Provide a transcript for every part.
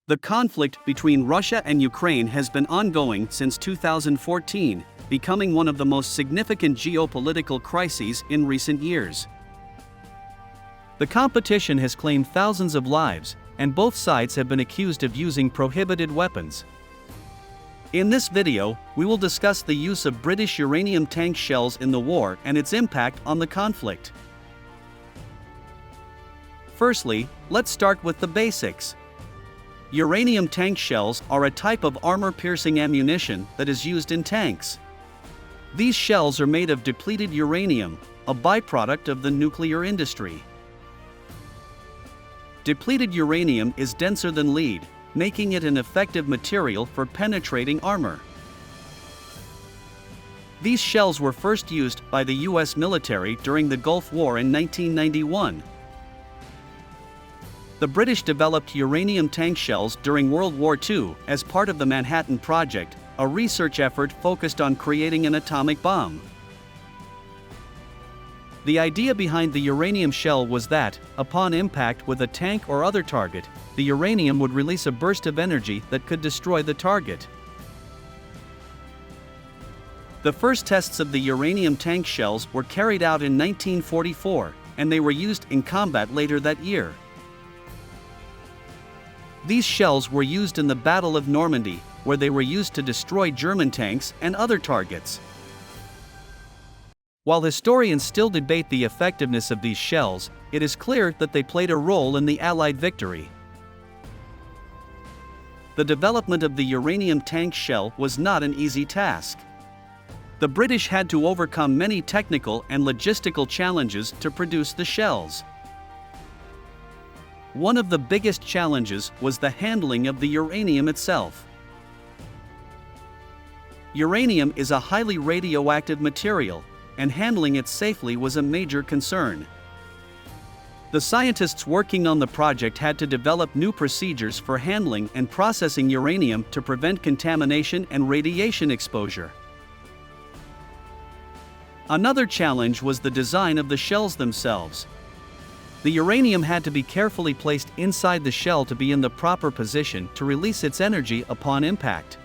The conflict between Russia and Ukraine has been ongoing since 2014, becoming one of the most significant geopolitical crises in recent years. The competition has claimed thousands of lives, and both sides have been accused of using prohibited weapons. In this video, we will discuss the use of British uranium tank shells in the war and its impact on the conflict. Firstly, let's start with the basics. Uranium tank shells are a type of armor-piercing ammunition that is used in tanks. These shells are made of depleted uranium, a byproduct of the nuclear industry. Depleted uranium is denser than lead, making it an effective material for penetrating armor. These shells were first used by the US military during the Gulf War in 1991. The British developed uranium tank shells during World War II as part of the Manhattan Project, a research effort focused on creating an atomic bomb. The idea behind the uranium shell was that, upon impact with a tank or other target, the uranium would release a burst of energy that could destroy the target. The first tests of the uranium tank shells were carried out in 1944, and they were used in combat later that year. These shells were used in the Battle of Normandy, where they were used to destroy German tanks and other targets. While historians still debate the effectiveness of these shells, it is clear that they played a role in the Allied victory. The development of the uranium tank shell was not an easy task. The British had to overcome many technical and logistical challenges to produce the shells. One of the biggest challenges was the handling of the uranium itself. Uranium is a highly radioactive material, and handling it safely was a major concern. The scientists working on the project had to develop new procedures for handling and processing uranium to prevent contamination and radiation exposure. Another challenge was the design of the shells themselves. The uranium had to be carefully placed inside the shell to be in the proper position to release its energy upon impact.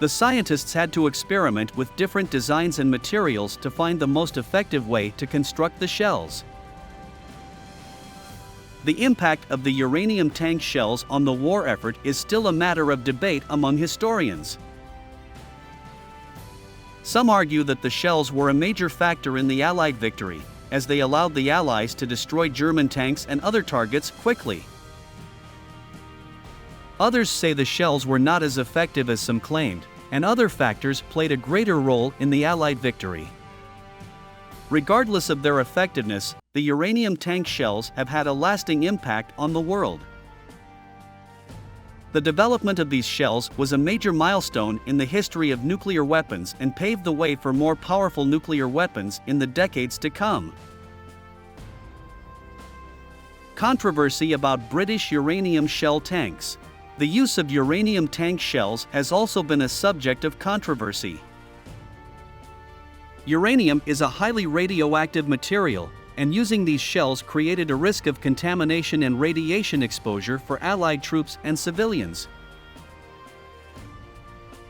The scientists had to experiment with different designs and materials to find the most effective way to construct the shells. The impact of the uranium tank shells on the war effort is still a matter of debate among historians. Some argue that the shells were a major factor in the Allied victory, as they allowed the Allies to destroy German tanks and other targets quickly. Others say the shells were not as effective as some claimed, and other factors played a greater role in the Allied victory. Regardless of their effectiveness, the uranium tank shells have had a lasting impact on the world. The development of these shells was a major milestone in the history of nuclear weapons and paved the way for more powerful nuclear weapons in the decades to come. Controversy about British uranium shell tanks. The use of uranium tank shells has also been a subject of controversy. Uranium is a highly radioactive material, and using these shells created a risk of contamination and radiation exposure for Allied troops and civilians.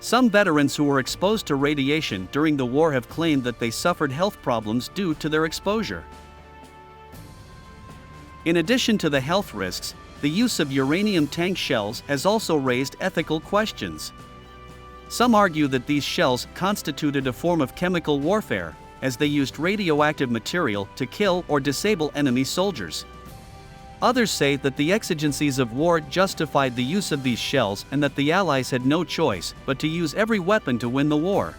Some veterans who were exposed to radiation during the war have claimed that they suffered health problems due to their exposure. In addition to the health risks, the use of uranium tank shells has also raised ethical questions. Some argue that these shells constituted a form of chemical warfare, as they used radioactive material to kill or disable enemy soldiers. Others say that the exigencies of war justified the use of these shells and that the Allies had no choice but to use every weapon to win the war.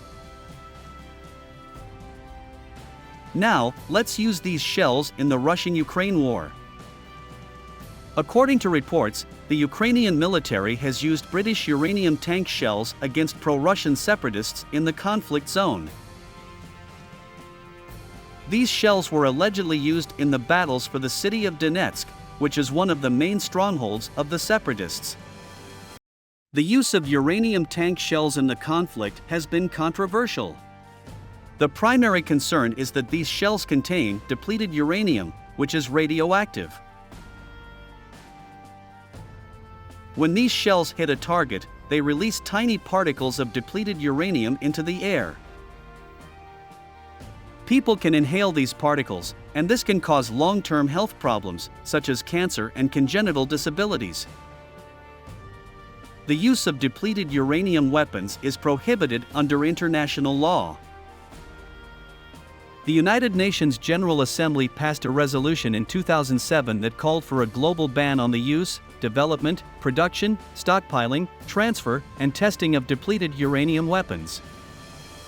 Now, let's use these shells in the Russian-Ukraine war. According to reports, the Ukrainian military has used British uranium tank shells against pro-Russian separatists in the conflict zone. These shells were allegedly used in the battles for the city of Donetsk, which is one of the main strongholds of the separatists. The use of uranium tank shells in the conflict has been controversial. The primary concern is that these shells contain depleted uranium, which is radioactive. When these shells hit a target, they release tiny particles of depleted uranium into the air. People can inhale these particles, and this can cause long-term health problems, such as cancer and congenital disabilities. The use of depleted uranium weapons is prohibited under international law. The United Nations General Assembly passed a resolution in 2007 that called for a global ban on the use, development, production, stockpiling, transfer, and testing of depleted uranium weapons.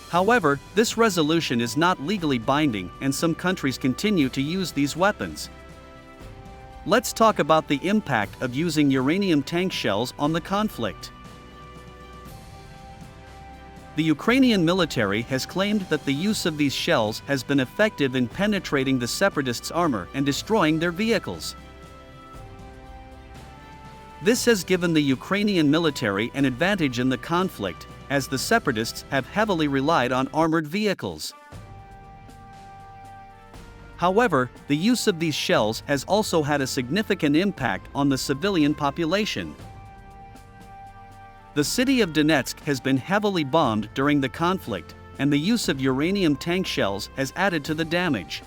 However, this resolution is not legally binding, and some countries continue to use these weapons. Let's talk about the impact of using uranium tank shells on the conflict. The Ukrainian military has claimed that the use of these shells has been effective in penetrating the separatists' armor and destroying their vehicles. This has given the Ukrainian military an advantage in the conflict, as the separatists have heavily relied on armored vehicles. However, the use of these shells has also had a significant impact on the civilian population. The city of Donetsk has been heavily bombed during the conflict, and the use of uranium tank shells has added to the damage.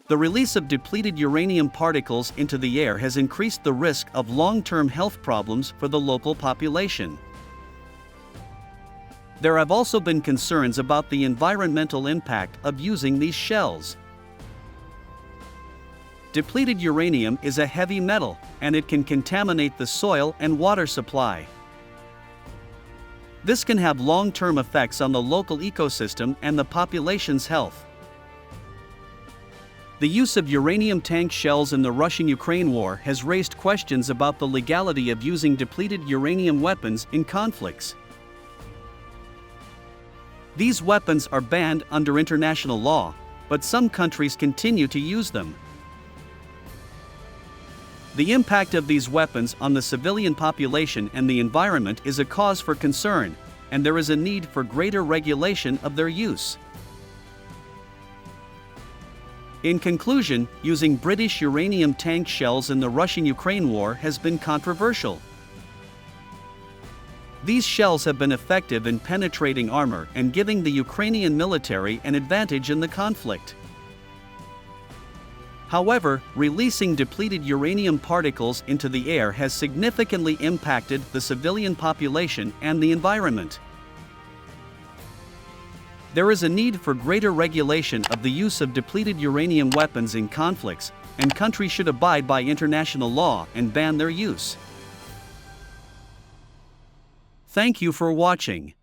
The release of depleted uranium particles into the air has increased the risk of long-term health problems for the local population. There have also been concerns about the environmental impact of using these shells. Depleted uranium is a heavy metal, and it can contaminate the soil and water supply. This can have long-term effects on the local ecosystem and the population's health. The use of uranium tank shells in the Russian-Ukraine war has raised questions about the legality of using depleted uranium weapons in conflicts. These weapons are banned under international law, but some countries continue to use them. The impact of these weapons on the civilian population and the environment is a cause for concern, and there is a need for greater regulation of their use. In conclusion, using British uranium tank shells in the Russian-Ukraine war has been controversial. These shells have been effective in penetrating armor and giving the Ukrainian military an advantage in the conflict. However, releasing depleted uranium particles into the air has significantly impacted the civilian population and the environment. There is a need for greater regulation of the use of depleted uranium weapons in conflicts, and countries should abide by international law and ban their use. Thank you for watching.